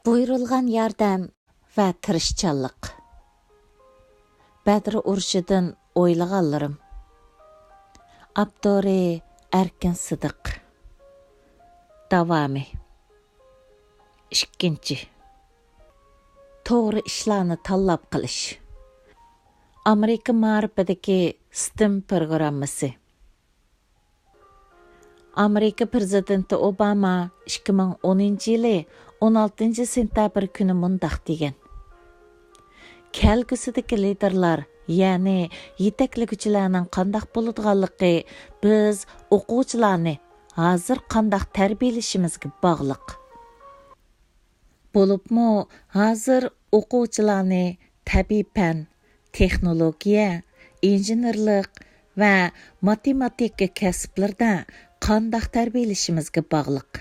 Buyrulghan Yardem ve Tirishchanliq. Bedri Urushidin Oylighanlirim. Abdori Erkin Sidiq. Davami. 2. To'g'ri ishlarni tanlab qilish. Amerika ma'rifidagi STEM programmasi. Amerika prezidenti Obama 2010-yili 16 sentabr kuni mundaq degan. Kelgusidagi liderlar, ya'ni yetakligüchilarning qandaq bo'ladiganligi biz o'quvchilarni hozir qandaq tarbiyalashimizga bog'liq. Bo'libmi, hozir o'quvchilarni tabiiy fan, texnologiya, injenerlik va matematika kasblarida qandaq tarbiyalashimizga bog'liq.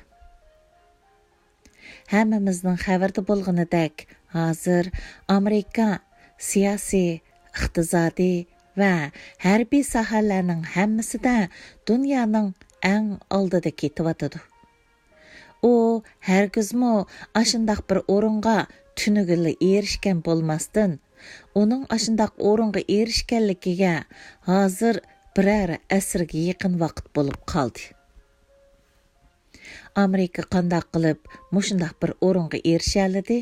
Hammamizning xabarda bo'lganidek, hozir Amerika siyosiy, iqtisodiy va harbiy sohalarning hammasida dunyoning eng oldida ketyotidi. U hargizmi ashundaq bir o'ringa tunugili erishgan bo'lmasdan, uning ashundaq o'ringa erishganligiga hozir biror asrga yaqin vaqt bo'lib qoldi. Amerika qandaq qilib mushundaq bir o'ringa erishaladi?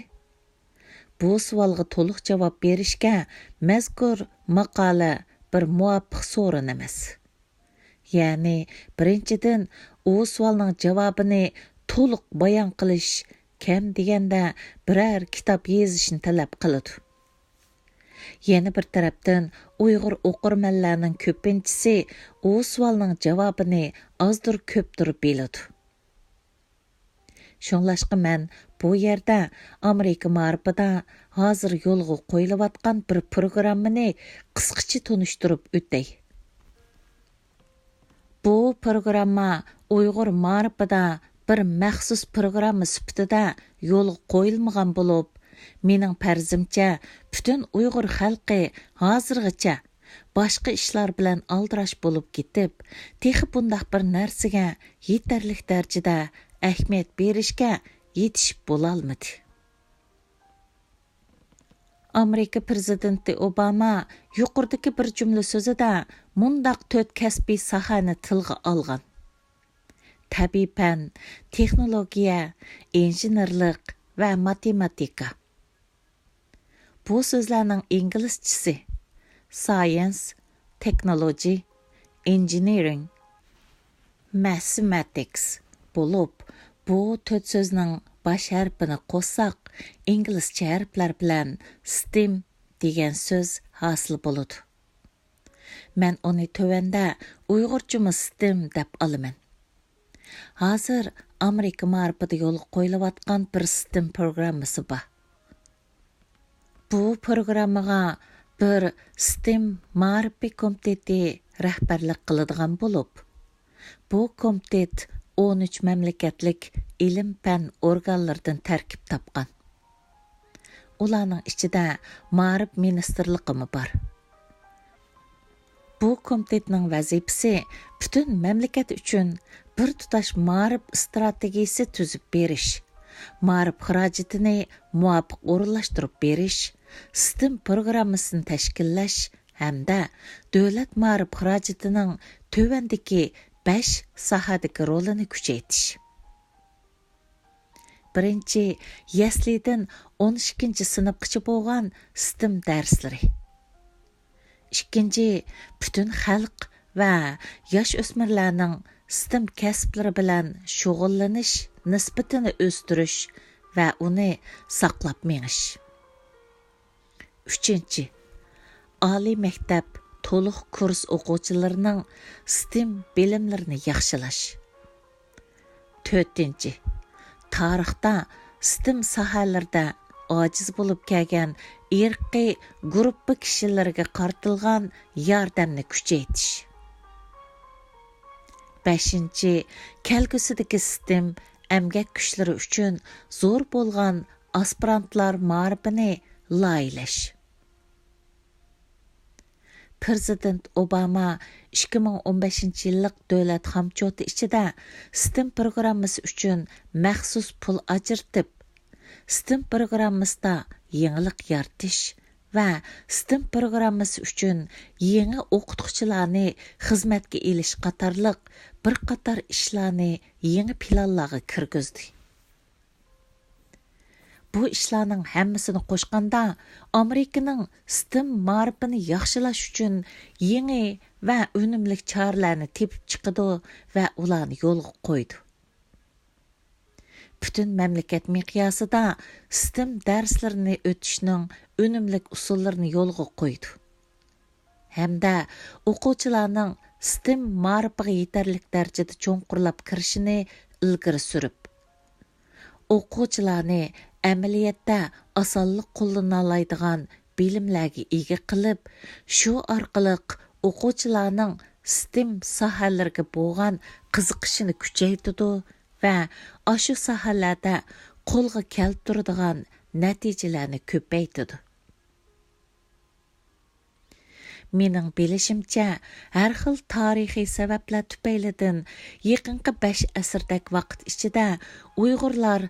Bu savolga to'liq javob berishga mazkur maqola bir muvofiq so'rin emas. Ya'ni, birinchidan, u savolning javobini to'liq bayon qilish kam deganda biror kitob yozishni talab qiladi. Yana bir tarafdan, Uyg'ur o'qirmanlarning ko'pinchisi u savolning javobini ozdir ko'pdir biladi. Şunlaşqı mən bu yerdə Amerika ma'rifida hozir yo'lga qo'yilayotgan bir programmani qisqacha tunishtirib o'tay. Bu programma Uyg'ur ma'rifida bir maxsus programma sifatida yo'lga qo'yilmagan bo'lib, mening farzimcha butun Uyg'ur xalqi hozirgacha boshqa ishlar bilan aldirash bo'lib ketib, texi bundaq bir narsaga yetarli darajada ahamiyat berishga yetishib bo'lolmadi. Amerika prezidenti Obama yuqoridagi bir jumla so'zida mundaq 4 kasbiy sohani tilga olgan. Tabiiy fan, texnologiya, injenerlik va matematika. Bu so'zlarning inglizchasi science, technology, engineering, mathematics bo'lib, bu 4 so'zning bosh harfini qo'shsak, inglizcha harflar bilan STEM degan so'z hosil bo'ladi. Men uni tövanda Uyg'urchami STEM deb olaman. Hozir Amerika ma'rifida yo'lga qo'yilayotgan bir STEM programmasi bor. Bu programmaga bir STEM ma'rifiy komiteti rahbarlik qiladigan bo'lib, bu komitet 13 mamlakatlik ilim-fan organlardan tarkib topgan. Ularning ichida Ma'rif ministrligi bor. Bu komitetning vazifasi butun mamlakat uchun bir tutash ma'rif strategiyasi tuzib berish, ma'rif xarajatini muvofiq o'rinlashtirib berish, STEM programmasini tashkillash hamda davlat ma'rif xarajatining tövandagi 5 sohadagi rolini kuchaytirish. Birinchi, yaslidan 12 sinfgacha bo'lgan STEM darslari. Ikkinchi, butun xalq va yosh o'smirlarning STEM kasblari bilan shug'ullanish nisbatini o'stirish va uni saqlab menish. Uchinchi, oliy maktab to'liq kurs o'quvchilarining STEM bilimlarini yaxshilash. 4. Tarixda STEM sohalarida ojiz bo'lib kelgan irqiy guruhli kishilarga qaratilgan yordamni kuchaytirish. 5. Kelgusidagi STEM emgak kuchlari uchun zo'r bo'lgan aspirantlar ma'rifini loyihalash. Prezident Obama 2015-yillik davlat hamchoti ichida STEM programmasi uchun maxsus pul ajratib, STEM programmasida yenilik yaratish va STEM programmasi uchun yangi o'qituvchilarni xizmatga elish qatorliq bir qator ishlarni yangi planlarga kirgizdi. Bu ishlarning hammasini qo'shganda Amerikaning STEM ma'rifini yaxshilash uchun yangi va unumli choralarni tepib chiqdi va ularni yo'lga qo'ydi. Butun mamlakat miqyosida STEM darslarini o'tishning unumli usullarini yo'lga qo'ydi. Hamda o'quvchilarning STEM ma'rifiga yetarlik darajada cho'nqurlab kirishini ilgari surib, o'quvchilarni amaliyotda osonlik qo'llana oladigan bilimlarga ega qilib, shu orqali o'quvchilarning STEM sohalariga bo'lgan qiziqishini kuchaytirdi va shu sohalarda qo'lga keltiradigan natijalarni ko'paytirdi. Mening bilishimcha, har xil tarixiy sabablar tufaylidan yaqinqi 5 asrdak vaqt ichida Uyg'urlar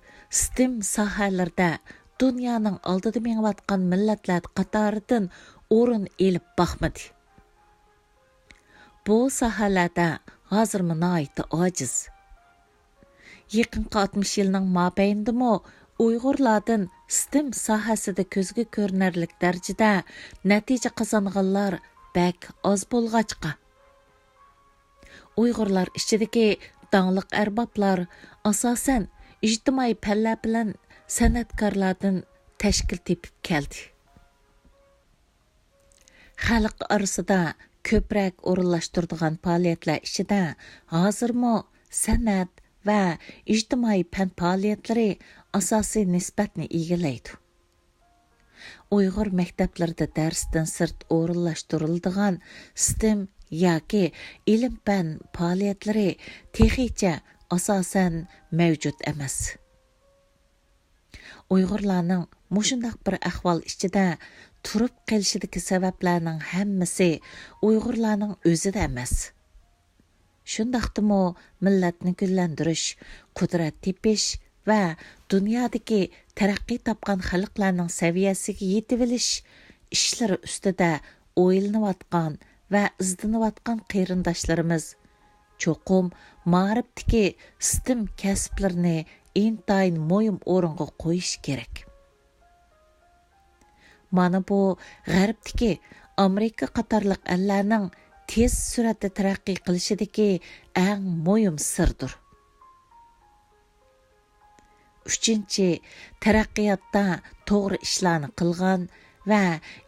STEM sohalarida dunyoning oldida mengayotgan millatlar qatoridan o'rin elib boqmadi. Bu sohalarda hozir nihoyatda ojiz. Yaqinqi 60 yilning mobaynidami Uyg'urlardan STEM sohasida ko'zga ko'rinarlik darajada natija qozonganlar bak oz bo'lg'achqa. Uyg'urlar ichidagi dangliq arboblar asosan ijtimoiy fanlar bilan san'atkorlardan tashkil tepib keldi. Xalq orasida ko'proq o'rinlashtiradigan faoliyatlar ichida hozirmi san'at va ijtimoiy fan faoliyatlari asosiy nisbatni egallaydi. Uyg'ur maktablarida darsdan sirt o'rinlashtiriladigan STEM yoki ilm-fan faoliyatlari texnicha asosan mavjud emas. Uyg'urlarning mushundaq bir ahvol ichida turib qolishidagi sabablarning hammasi Uyg'urlarning o'zida emas. Shundaqdimi millatni gullantirish, qudrat tepish va dunyodagi taraqqiy topgan xalqlarning saviyasiga yetib olish ishlari ustida o'ylanayotgan va izlanayotgan qarindoshlarimiz cho'qim ma'rifdagi STEM kasblarini intayin muhim o'ringa qo'yish kerak. Mana bu g'arbdagi Amerika qatorliq ellarning tez suratda taraqqiy qilishidagi eng muhim sirdir. 3. Taraqqiyotda to'g'ri ishlarni qilgan va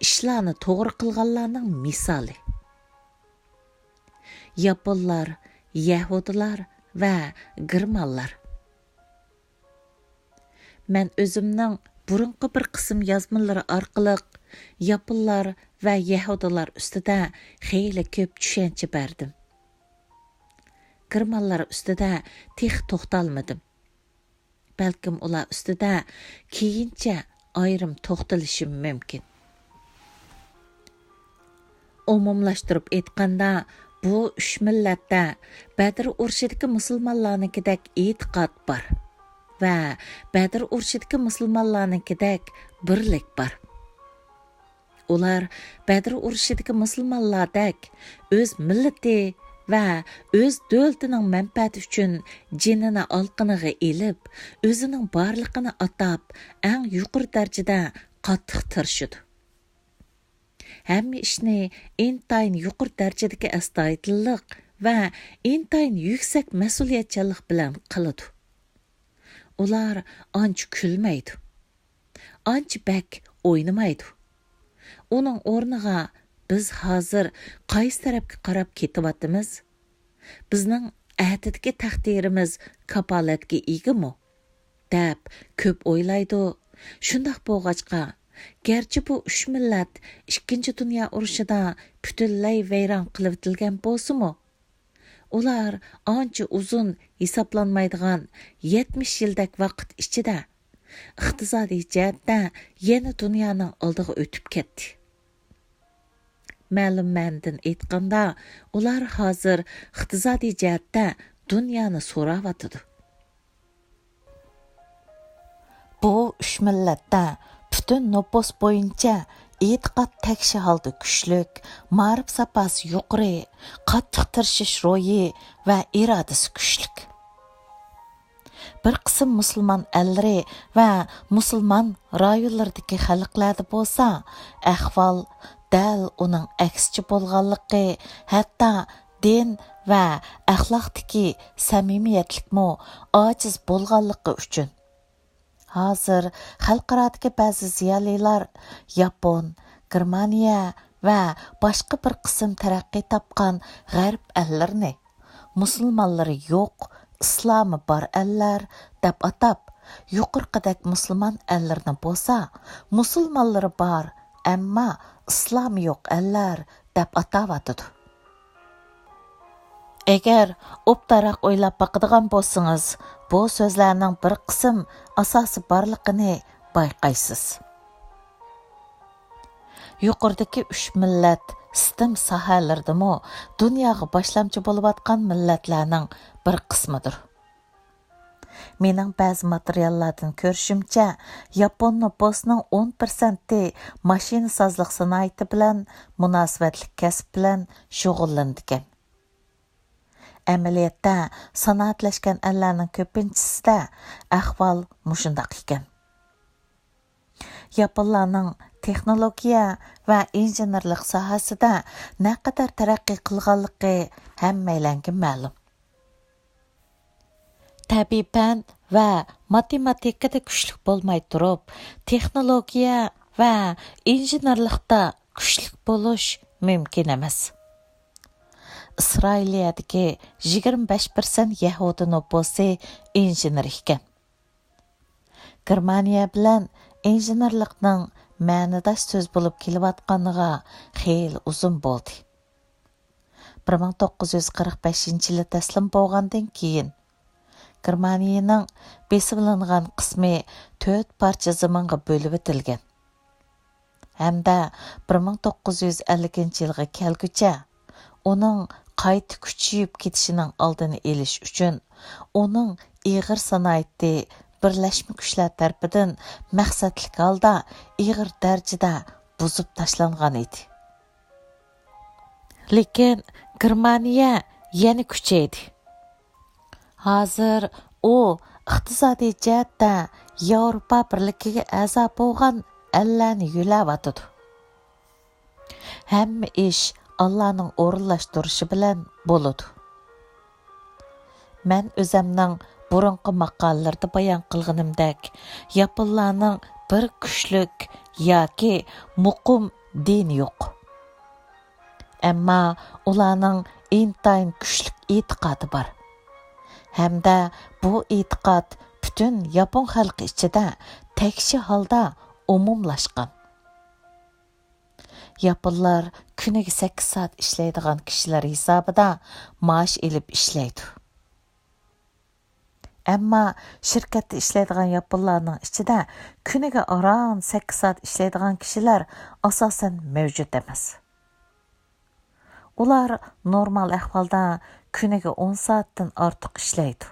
ishlarni to'g'ri qilganlarning misoli. Yaponlar, Yahudilar va Germanlar. Men o'zimning burunqi bir qism yozmalari orqali Yaponlar va Yahudilar ustida xeyli ko'p tushuncha berdim. Germanlar ustida tex to'xtalmadim. Balkim ular ustida keyincha ayrim to'xtalishim mumkin. Umumlashtirib aytganda, bu 3 millatda Bedri Urushidagi musulmonlarnikidek e'tiqod bor va Bedri Urushidagi musulmonlarnikidek birlik bor. Ular Bedri Urushidagi musulmonlardek o'z millati va o'z davlatining manfaati uchun jinini olqiniga elib, o'zining borlig'ini atab, eng yuqori darajada qattiq tirishadi. Hamma ishni intayin yuqori darajadagi astoydillik va intayin yuksak mas'uliyatchanlik bilan qiladi. Ular ancha kulmaydi. Ancha bak o'ynamaydi. Uning o'rniga biz hozir qaysi tarafga qarab ketyapmiz? Bizning ahdidagi taqdirimiz kapolatga egami? deb ko'p o'ylaydi. Shundaq bo'lg'achqa, garchi bu 3 millat 2 dunyo urushida butunlay vayron qilib o'tilgan bo'lsa-mu, ular ancha uzun hisoblanmaydigan 70 yildak vaqt ichida iqtisodiy jihatda yana dunyoning oldiga o'tib ketdi. Ma'lum ma'nodan aytganda, ular hozir iqtisodiy jihatda dunyoni so'rayotidi. Bu 3 millatda bütün nüfus boyunca e'tiqod tekşi halda güçlük, ma'rif sapası yuqori, qattiq tirishish ro'yi va irodasi güçlük. Bir qism musulmon ellari va musulmon rayonlaridagi xalqlarda bo'lsa, ahvol dal uning aksicha bo'lganligi, hatto din va axloqdagi samimiyatlikmo ojiz bo'lganligi uchun hozir xalqarodagi ba'zi ziyolilar Yapon, Germaniya va boshqa bir qism taraqqiy topgan g'arb ellarini musulmonlari yo'q, islomi bor ellar deb atab, yuqorqidek musulmon ellarni bo'lsa, musulmonlari bor, ammo islomi yo'q ellar deb atavotidi. Agar o'ptaroq o'ylab baqadigan bo'lsangiz, bu so'zlarning bir qism asosi borligini bayqaysiz. Yuqoridagi 3 millat sistem sohalardami dunyoga boshlamchi bo'layotgan millatlarning bir qismidir. Mening ba'zi materiallardan ko'rishimcha, Yapon nüfusining 10% mashina sozlik sanoati bilan munosabatli kasb bilan shug'ullanadigan. Amaliyotda sanoatlashgan ellarning ko'pinchisida ahvol mushundoq ekan. Yaponlarning texnologiya va injenerlik sohasida naqadar taraqqiy qilganligi hammalarga ma'lum. Tabiiy fan va matematikada kuchli bo'lmay turib, texnologiya va injenerlikda kuchli bo'lish mumkin emas. İsrailiyadagi 25% Yahudi nüfusi injener ekan. Germaniya bilan injenerlikning ma'nodosh so'z bo'lib kelayotganiga xeyli uzun bo'ldi. 1945-yili taslim bo'lgandan keyin Germaniyaning besimlangan qismi 4 parcha zamonga bo'lib o'tilgan. Hamda 1950-yilga kelguncha uning qayta kuchayib ketishining oldini olish uchun uning ig'ir sanoati birlashma kuchlar tarafidan maqsadli holda ig'ir darajada buzib tashlangan edi. Lekin Germaniya yana kuchaydi. Hozir u iqtisodiy jihatda Yevropa birligiga a'zo bo'lgan ellarni yo'layotdi. Hamma ish Allah'ның o'rinlashtirishi bilan bo'ladi. Men o'zimning burunqi maqolalarda bayon qilganimdek, Yaponlarning bir kuchlik yoki muqim din yo'q. Ammo ularning intayin kuchlik e'tiqodi bor. Hamda bu e'tiqod butun Yapon xalqi ichida tekshi holda umumlashgan. Yaponlar kuniga 8 soat ishlaydigan kishilar hisobida maosh olib ishlaydi. Ammo shirkatda ishlaydigan yaponlarning ichida kuniga aron 8 soat ishlaydigan kishilar asosan mavjud emas. Ular normal ahvolda kuniga 10 soatdan ortiq ishlaydi.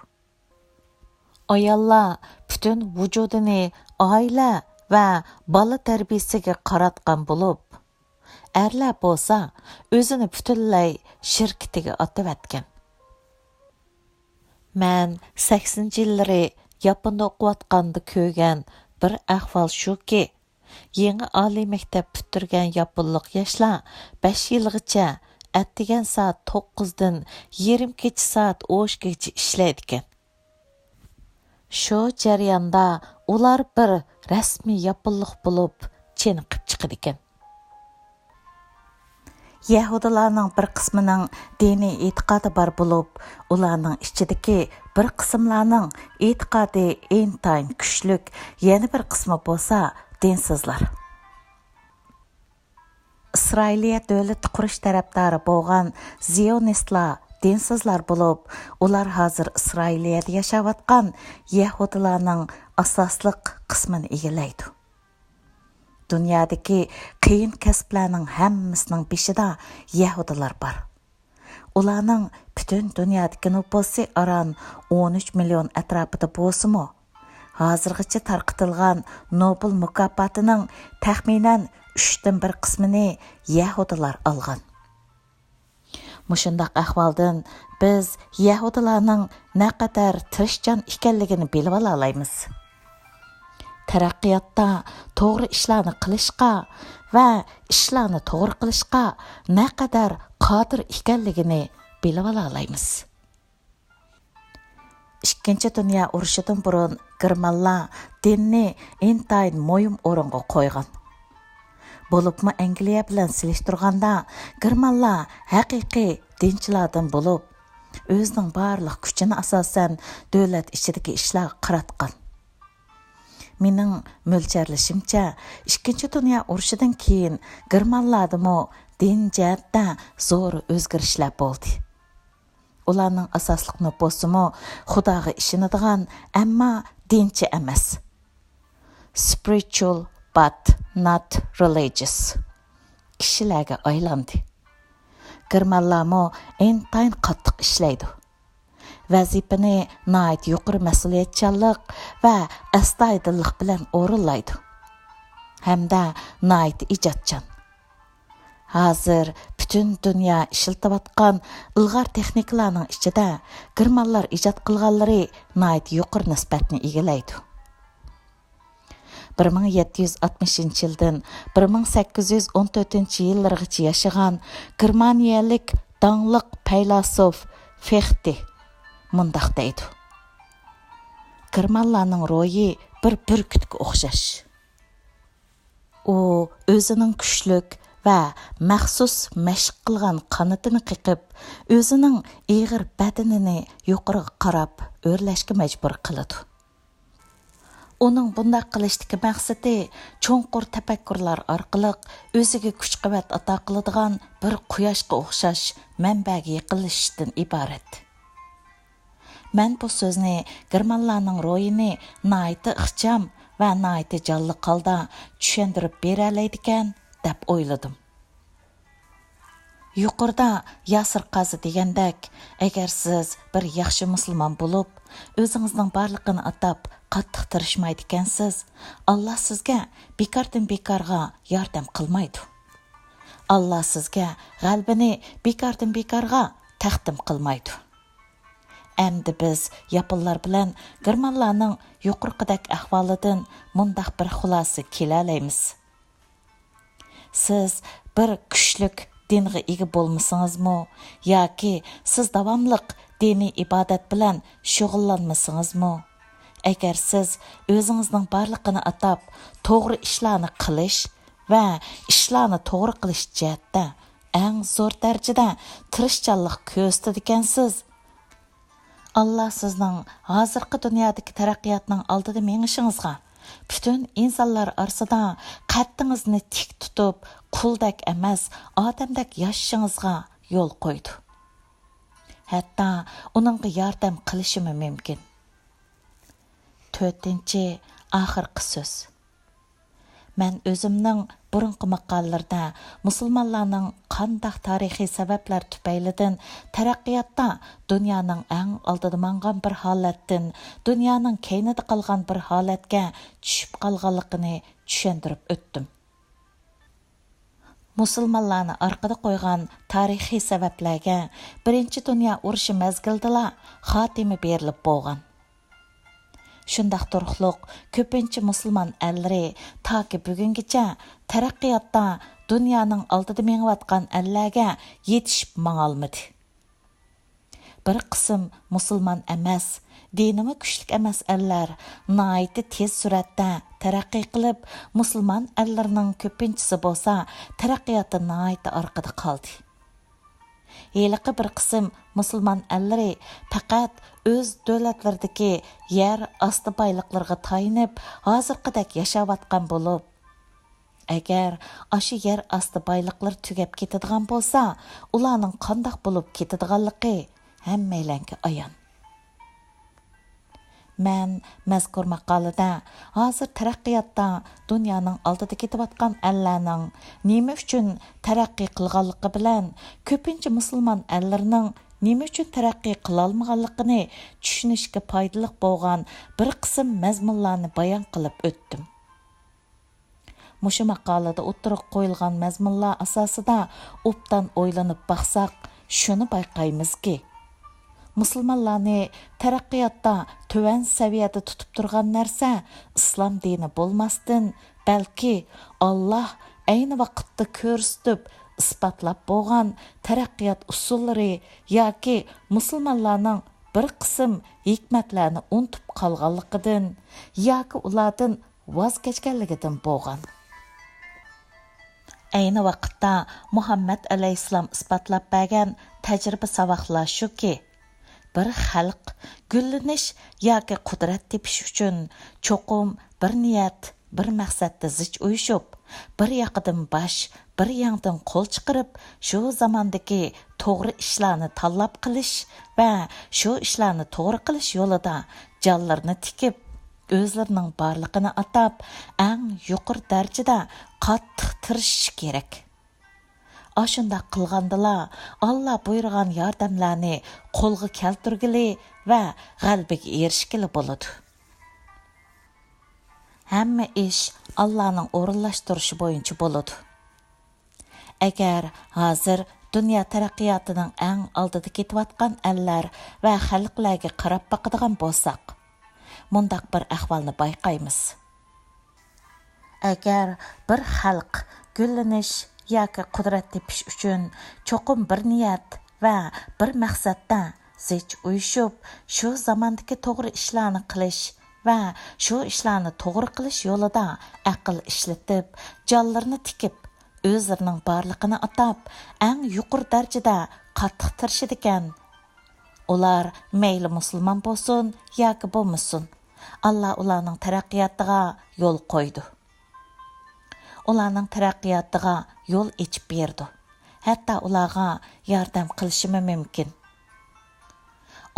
Ayollar butun vujudini oila va bola tarbiyasiga qaratgan bo'lib, erlar bo'lsa o'zini butunlay shirkatiga otib etgan. Men 80-yillari Yaponda o'qiyotganda ko'rgan bir ahvol shuki, yangi oliy maktab bitirgan yaponlik yoshlar 5 yilgacha atdigan soat 9 dan yarim kecha soat 10gacha ishlaydi ekan. Shu jarayonda ular bir rasmiy yaponlik bo'lib chiniqib chiqadi ekan. Yahudilarning bir qismining diniy e'tiqodi bor bo'lib, ularning ichidagi bir qismlarning e'tiqodi intayin kuchlik, yana bir qismi bo'lsa dinsizlar. Isroiliya davlat qurish tarafdori bo'lgan zionistlar dinsizlar bo'lib, ular hozir Isroiliyada yashayotgan yahudilarning asosliq qismini egallaydi. Dunyodagi qiyin kasblarning hammasining beshida yahudilar bor. Ularning butun dunyodagi nufusi aron 13 million atrofida bo'lsa-mu, Hozirgacha tarqıtılgan Nobel mükafatının təxminən 3-dən 1 qismini Yahudilar alğan. Muşundaq ahvaldan biz Yahudilarning naqadar tirishchan ekanligini bilib olaymiz. Taraqqiyotda to'g'ri ishlarni qilishga va ishlarni to'g'ri qilishga naqadar qodir ekanligini bilib olaymiz. Ikkinchi dunyo urushidan burun Germanlar dinni intayin mo'yim o'ringa qo'ygan. Bo'libmi Angliya bilan silishtirganda Germanlar haqiqiy dinchilardan bo'lib, o'zining barliq kuchini asosan davlat ichidagi ishlarga qaratgan. Mening mo'ljarlashimcha, ikkinchi dunyo urushidan keyin Germanlardami din jihatda zo'r o'zgarishlar bo'ldi. Ularning asosliq nupusimi Xudoga ishonadigan, ammo dinchi emas. Spiritual but not religious kishilarga aylandi. Germanlarmi intayin qattiq ishlaydi. Vazifani nayt yuqori mas'uliyatchanlik va astoydillik bilan o'rinlaydi. Hamda nayt ijodchan. Hozir butun dunyo ishlatayotgan ilg'or texnikalarning ichida Germanlar ijod qilganlari nayt yuqori nisbatni egallaydi. 1760 yildan 1814 yillargacha yashagan Germaniyalik dangliq faylasuf Fichte mundaq deydi. Germanlarning ro'yi bir burkutga o'xshash. U o'zining kuchlik va maxsus mashq qilgan qanotini qiqib, o'zining ig'ir badanini yuqoriga qarab o'rlashga majbur qiladi. Uning bunday qilishdagi maqsadi cho'nqur tafakkurlar orqali o'ziga kuch-quvvat ato qiladigan bir quyoshga o'xshash manbaga yaqinlashishdan iborat. Men bu so'zni Germanlarning ro'yini nayta ixcham va nayta jonli holda tushuntirib bera oladigan deb o'yladim. Yuqorida Yasir qazi degandek, agar siz bir yaxshi musulmon bo'lib, o'zingizning barlig'ini atab qattiq tirishmaydi ekansiz, Alloh sizga bekordan bekorga yordam qilmaydi. Alloh sizga g'albini bekordan bekorga taqdim qilmaydi. Endi biz yaponlar bilan Germanlarning yuqorqidek ahvolidan mundaq bir xulosa kela olamiz. Siz bir kuchlik dinga ega bo'lmasingizmi yoki siz davomliq diniy ibodat bilan shug'ullanmasingizmi? Agar siz o'zingizning barlig'ini atab to'g'ri ishlarni qilish va ishlarni to'g'ri qilish jihatda eng zo'r darajada tirishchanlik ko'rsatadigansiz, Allah sizning hozirgi dunyodagi taraqqiyotning oldida mengishingizga, butun insonlar orasida qaddingizni tik tutib, quldak emas, odamdek yashashingizga yo'l qo'ydi. Hatto uningga yordam qilishimi mumkin. 4-chi oxirgi so'z. Men o'zimning burunqi maqolalarda musulmonlarning qandaq tarixiy sabablar tufaylidan taraqqiyotda dunyoning eng oldida mangan bir holatdan dunyoning keynida qolgan bir holatga tushib qolganligini tushuntirib o'tdim. Musulmonlarni orqada qo'ygan tarixiy sabablarga birinchi dunyo urushi mazgildala xotima berilib bo'lgan. Shundaq turxluq ko'pincha musulmon ellari toki bugungacha taraqqiyotda dunyoning oldida mengayotgan ellarga yetishib mangolmadi. Bir qism musulmon emas, dinimi kuchlik emas ellar nihoyatda tez suratda taraqqiy qilib, musulmon ellarning ko'pinchisi bo'lsa taraqqiyotda nihoyatda orqada qoldi. Heliqi bir qism musulmon ellari faqat o'z davlatlaridagi yer osti boyliqlarga tayinib, hozirgidek yashayotgan bo'lib, agar aşı yer osti boyliqlar tugab ketadigan bo'lsa, ularning qandoq bo'lib ketadiganligi hammalarga ayon. Men mazkur maqolada hozir taraqqiyotda dunyoning oldida ketayotgan ellarning nima uchun taraqqiy qilganligi bilan ko'pincha musulmon ellarning nima uchun taraqqiy qila olmaganligini tushunishga foydali bo'lgan bir qism mazmunlarni bayon qilib o'tdim. Mushu maqolada o'tirib qo'yilgan mazmunlar asosida obdan o'ylanib baqsaq, shuni bayqaymizki, musulmonlarni taraqqiyotda tuvan saviyada tutib turgan narsa islom dini bo'lmasdan, balki Alloh ayni vaqtda ko'rsatib isbotlab bo'lgan taraqqiyot usullari yoki musulmonlarning bir qism hikmatlarni unutib qolganligidan yoki ulardan voz kechganligidan bo'lgan. Ayni vaqtda Muhammad alayhissalom isbotlab bergan tajriba savoqlar shuki, bir xalq gullanish yoki qudrat tepish uchun cho'qim bir niyat, bir maqsadda zich uyushib, bir yoqidan bosh, bir yangdan qo'l chiqarib, shu zamondagi to'g'ri ishlarni tanlab qilish va shu ishlarni to'g'ri qilish yo'lida jonlarini tikib, o'zlarining borlig'ini atab, eng yuqori darajada qattiq tirishish kerak. Ashunda qilgandila Allah buyurgan yordamlarni qo'lga keltirgili va g'alabaga erishgili bo'ladi. Hamma ish Allahning o'rinlashtirishi bo'yicha bo'ladi. Agar hozir dunyo taraqqiyotining eng oldida ketayotgan ellar va xalqlarga qarab boqadigan bo'lsak, mundaq bir ahvolni bayqaymiz. Agar bir xalq gullanish yoki qudrat tepish uchun cho'qim bir niyat va bir maqsadda zich uyushib, shu zamondagi to'g'ri ishlarni qilish va shu ishlarni to'g'ri qilish yo'lida aql ishlatib, jonlarini tikib, o'zlarining borlig'ini atab, eng yuqori darajada qattiq tirishadi ekan. Ular mayli musulmon bo'lsin yoki bo'lmasin, Allah ularning taraqqiyotiga yo'l qo'ydi. Ularning taraqqiyotiga yo'l ochib berdi. Hatto ularga yordam qilishimi mumkin.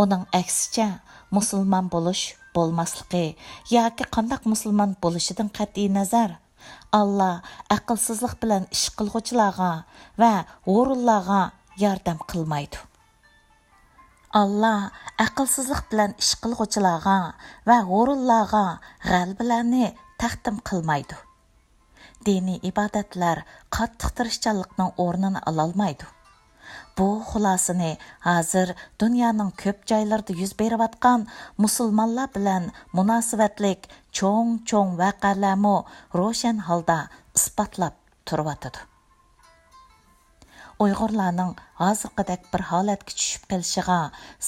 Uning aksicha, musulmon bo'lish, bo'lmasligi yoki qandaq musulmon bo'lishidan qat'iy nazar, Allah aqlsizlik bilan ish qilguvchilarga va o'rinlarga yordam qilmaydi. Allah aqlsizlik bilan ish qilguvchilarga va o'rinlarga g'alabalarni taqdim qilmaydi. Diniy ibodatlar qattiq tirishchanlikning o'rnini ololmaydi. Bu xulosani hozir dunyoning ko'p joylarida yuz berayotgan musulmonlar bilan munosabatlik cho'ng voqealarni ro'shan holda isbotlab turibdi. Uyg'urlarning hozirgidek bir holatga tushib qolishiga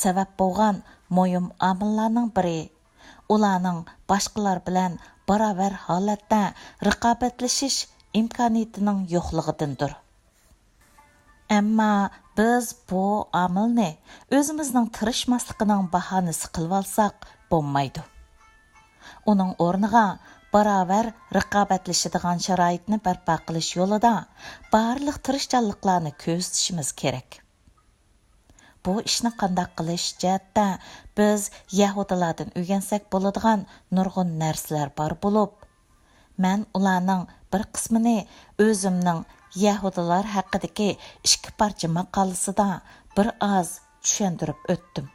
sabab bo'lgan muhim omillarning biri ularning boshqalar bilan barobar holatda raqobatlashish imkoniyatining yo'qligidandir. Ammo biz bu omilni o'zimizning tirishmasligining bahonasi qilib olsak bo'lmaydi. Uning o'rniga barobar raqobatlashadigan sharoitni barpo qilish yo'lida barliq tirishchanliklarni ko'rsatishimiz kerak. Bu ishni qanday qilish jihatda biz yahudilardan o'rgansak bo'ladigan nurg'un narsalar bor bo'lib, men ularning bir qismini o'zimning yahudilar haqidagi 2 parcha maqolasida bir oz tushuntirib o'tdim.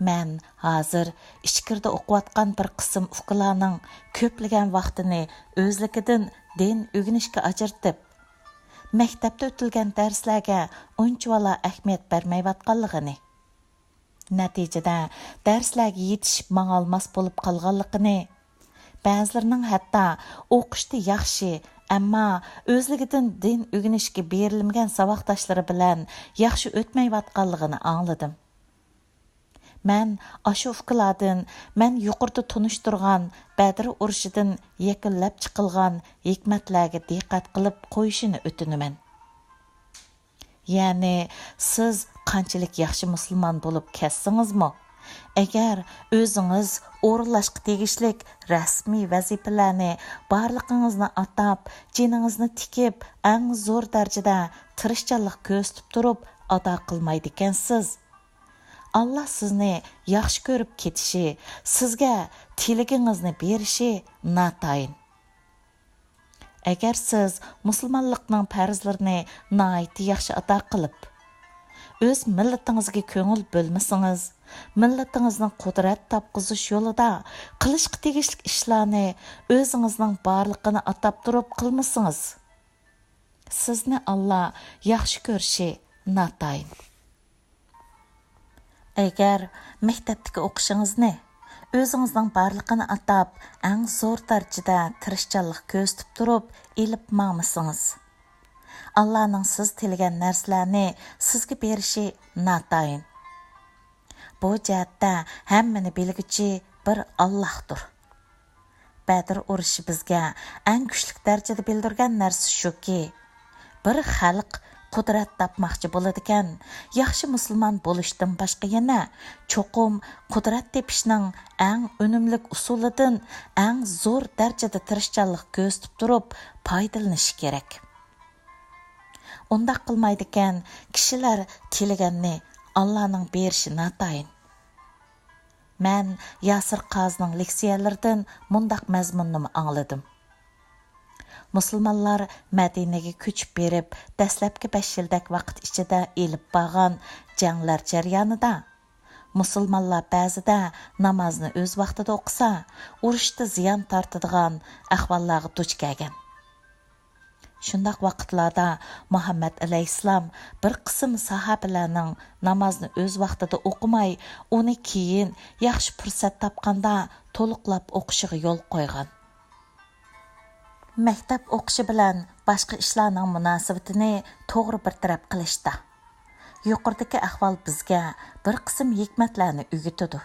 Men hozir ichkirda o'qiyotgan bir qism ukalarning ko'plagan vaqtini o'zligidan din o'rganishga ajratib, maktabda o'tilgan darslarga unchavala ahamiyat bermayotganligini, natijada darslarga yetishib mangolmas bo'lib qolganligini, ba'zilarining hatto o'qishda yaxshi, ammo o'zligidan din o'rganishga berilmagan saboqdoshlari bilan yaxshi o'tmayotganligini angladim. Men ashu fikrlardan men yuqorida tunishtirgan Bedri Urushidin yakunlab chiqilgan hikmatlarga diqqat qilib qo'yishini o'tinaman. Ya'ni siz qanchalik yaxshi musulmon bo'lib ketsingizmi, agar o'zingiz o'rinlashga tegishlik rasmiy vazifalarni barligingizni atab, jiningizni tikib, eng zo'r darajada tirishchanlik ko'rsatib turib ado qilmaydi ekansiz, Allah sizni yaxshi ko'rib ketishi, sizga tiligingizni berishi natayin. Agar siz musulmonlikning farzlarini nihoyat yaxshi ado qilib, Öz millatingizga ko'ngil bo'lmasangiz, millatingizning qudrat topqizish yo'lida qilishga tegishli ishlarni o'zingizning borligini atab turib qilmasangiz, sizni Allah yaxshi ko'rishi natayin. Agar maktabdagi o'qishingizni o'zingizning borligini atab eng zo'r darajada tirishchanliq ko'rsatib turib elib maqmasangiz, Allah'ның siz tilgan narsalarni sizga berishi natayin. Bu jihatda hammani bilguchi bir Allah'dır. Bedri Urushidin bizga eng kuchli darajada bildirgan narsa shuki, bir xalq qudrat topmoqchi bo'ladigan, yaxshi musulmon bo'lishdan boshqa yana cho'qim qudrat tepishning eng unumli usulidan eng zo'r darajada tirishchanlik ko'rsatib turib foydalanish kerak. Undaq qilmaydigan kishilar tilaganni Allah'ның berishi natayin. Men Yasir Qazining leksiyalaridan mundaq mazmunni angladim. Musulmonlar Madinaga ko'chib berib, dastlabki 5 yildak vaqt ichida elib borgan janglar jarayonida musulmonlar ba'zida namozni o'z vaqtida o'qisa, urushda ziyon tortadigan ahvollarga duch kelgan. Shundaq vaqtlarda Muhammad alayhissalom bir qism sahobalarning namozni o'z vaqtida o'qimay, uni keyin yaxshi fursat topganda to'liqlab o'qishiga yo'l qo'ygan. Maktab o'qishi bilan boshqa ishlarning munosabatini to'g'ri bir taraf qilishda. Yuqoridagi ahvol bizga bir qism hikmatlarni o'rgatadi.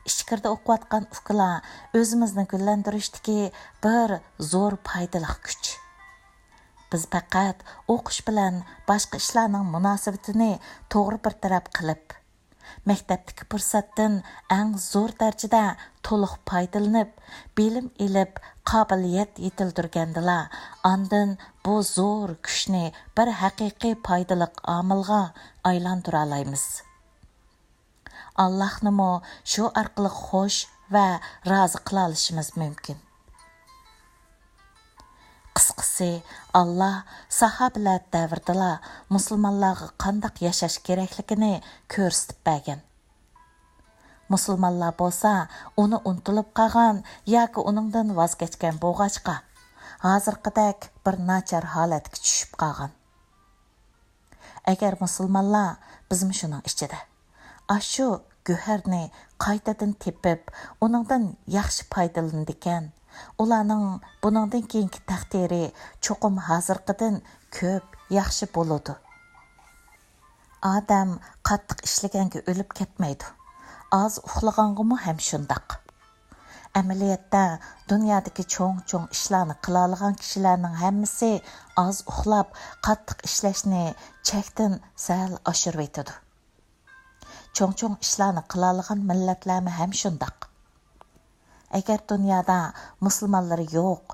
Ichkirda o'qiyotgan ukalar o'zimizni gullantirishdagi bir zo'r foydali kuch. Biz faqat o'qish bilan boshqa ishlarning munosabatini to'g'ri bir taraf qilib, maktabdagi fursatdan eng zo'r darajada to'liq foydalanib, bilim ilib, qobiliyat yetildirgandilar, ondan bu zo'r kuchni bir haqiqiy foydali omilga aylantira olamiz. Allohnimi shu orqali xush va rozi qila olishimiz mumkin. Qisqasi, Allah sahabalar davrida musulmonlarga qanday yashash kerakligini ko'rsatib bergan. Musulmonlar bo'lsa, uni unutilib qolgan yoki uningdan voz kechgan bo'lg'achqa, hozirgidek bir nachar holatga tushib qolgan. Agar musulmonlar bizmi shuning ichida ashu go'harni qaytadan tepib, uningdan yaxshi foydalanadigan, ularning buningdan keyingi taqdiri cho'qim hozirgidan ko'p yaxshi bo'ladi. Odam qattiq ishlaganga o'lib ketmaydi. Az uxlaganga ham shundaq. Amaliyotda dunyodagi cho'ng ishlarni qila olgan kishilarning hammasi az uxlab, qattiq ishlashni chekdan sal oshirib etadi. Cho'ng ishlarni qila olgan millatlarmi ham shundaq. Agar dunyoda musulmonlar yo'q,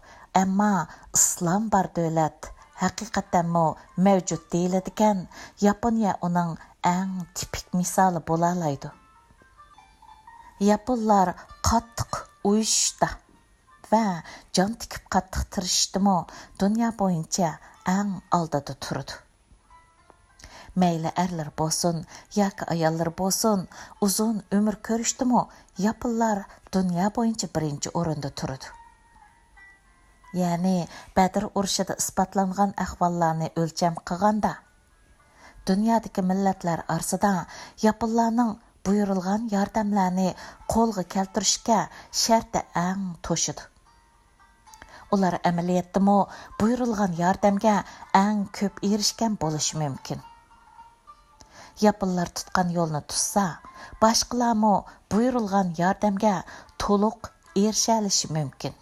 ammo islom bor davlat haqiqatanmi mavjud deyiladigan, Yaponiya uning eng tipik misoli bo'la oladi. Yaponlar qattiq uyushda va jon tikib qattiq tirishdimi dunyo bo'yicha eng oldida turadi. Mayli erlar bo'lsin yoki ayollar bo'lsin, uzun umr ko'rishdimi, Yaponlar dunyo bo'yicha birinchi o'rinda turadi. Ya'ni Bedri urushida isbotlangan ahvollarni o'lcham qilganda, dunyodagi millatlar orasida Yaponlarning Buyrulghan Yardemlarni qo'lga keltirishga sharti eng to'shidi. Ular amaliyotdami Buyrulghan Yardemga eng ko'p erishgan bo'lishi mumkin. Yaponlar tutgan yo'lni tutsa, boshqalarmi Buyrulghan Yardemga to'liq erisha olishi mumkin.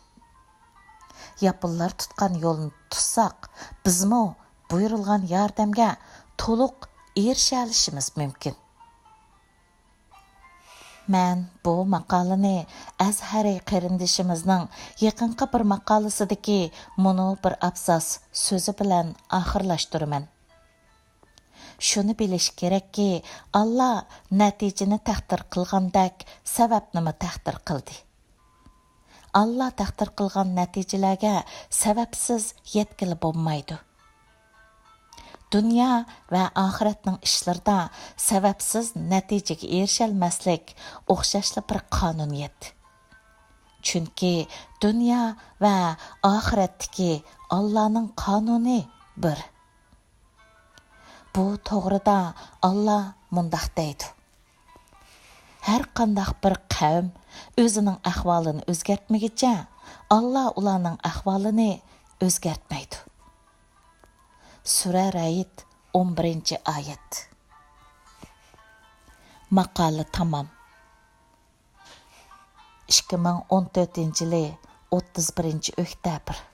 Yaponlar tutgan yo'lni tutsak, bizmi Buyrulghan Yardemga to'liq erisha olishimiz mumkin. Men bu maqolani Azhari qarindishimizning yaqinqi bir maqolasidagi mono bir abzas so'zi bilan oxirlashtiraman. Shuni bilish kerakki, Allah natijani taqdir qilgandek sababni taqdir qildi. Allah taqdir qilgan natijalarga sababsiz yetkili bo'lmaydi. Dünya və axiratning ishlarida sababsiz natijaga erishalmaslik o'xshashli bir qonuniyat. Chunki dünya və axiratdagi Allahning qonuni bir. Bu to'g'rida Allah mundaq deydi. Har qandaq bir qavm o'zining ahvolini o'zgartmaguncha Allah ularning ahvolini o'zgartmaydi. Sura Ra'd 11-oyat. Maqola tamom. 2014-yili 31-oktyabr.